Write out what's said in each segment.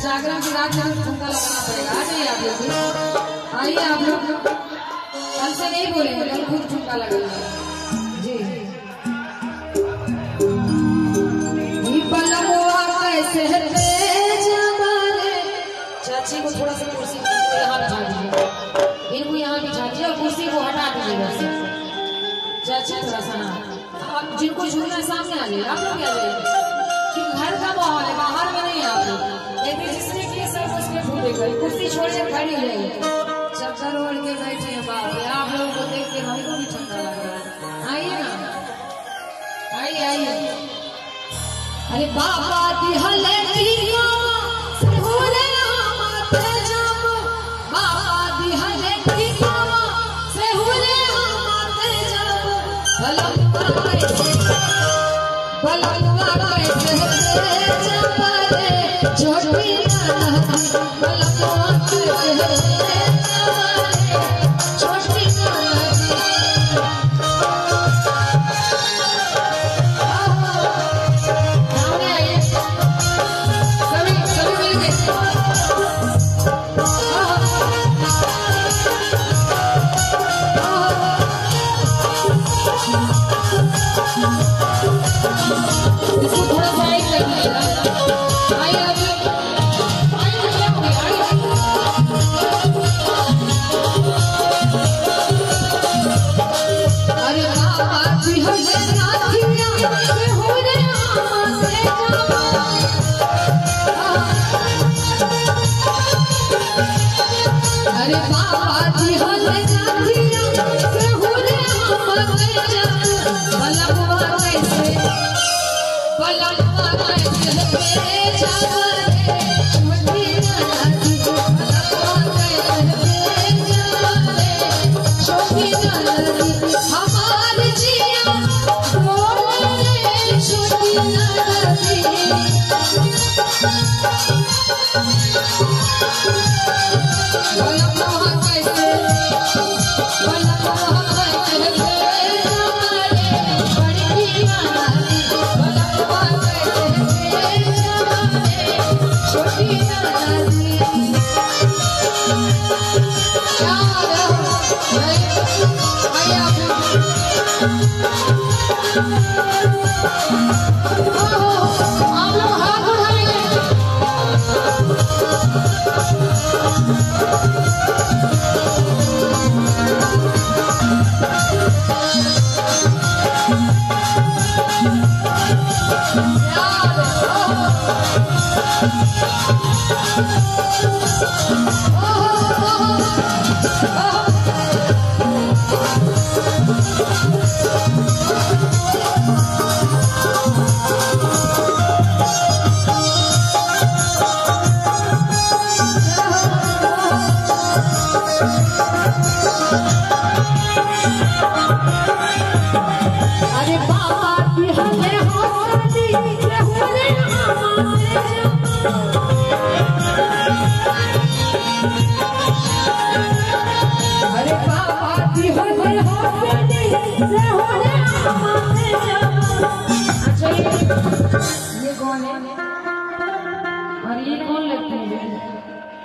जागरण की रात में ठुमका लगाना पड़ेगा। आ जाइए आप लोग, आइए आप लोग, कल से नहीं बोलेंगे, कल खुद ठुमका लगेगा जी। चाची को थोड़ा सा कुर्सी यहाँ बिठा दीजिए, इनको यहाँ बिठा दीजिए और कुर्सी को हटा दीजिएगा। चाची थोड़ा सा ना, आप जिनको झूलना है सामने आ जाइए, आप लोग आ जाइए, क्योंकि घर का माहौल है, बाहर में नहीं आप लोग। जिसने किए सब उसके फूलेगा, कुर्सी छोड़िए खड़ी रहिए, चक्कर ओढ़ के बैठे हैं बाप रे। आप लोगों को देख के हमको भी ठंडा लग रहा है। आइए ना, आइए आइए। अरे बाबा दिहले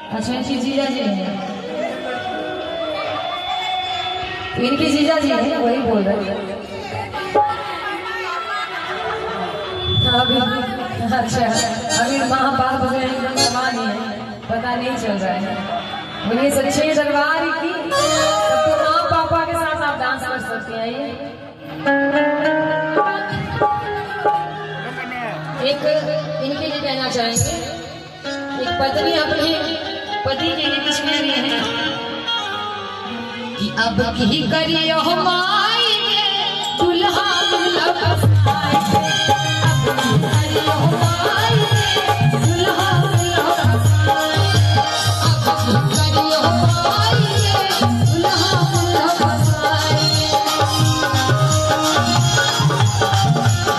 अच्छा इनकी जीजा जी हैं, इनकी जीजा जी हैं, वही बोल रहे हैं। अच्छा अभी माँ बाप एकदम समान ही है, पता नहीं चल रहा है। उन्हें सच्चे दरबार की तो माँ पापा के साथ आप डांस कर सकते हैं। एक इनके लिए कहना चाहेंगे, एक पत्नी अपने पति के लिए कुछ कह रही है कि अब की करियो हमारे दुल्हा दुल्हा बसाएंगे, अब की करियो हमारे दुल्हा दुल्हा बसाएंगे, अब की करियो हमारे दुल्हा दुल्हा बसाएंगे।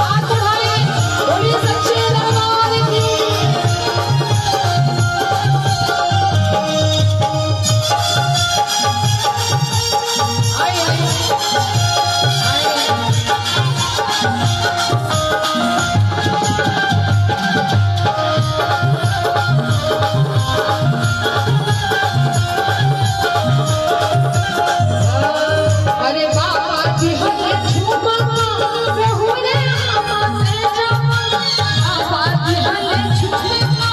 हाथ उठाइए, बोलिए सच्चे दरबार की। छुपे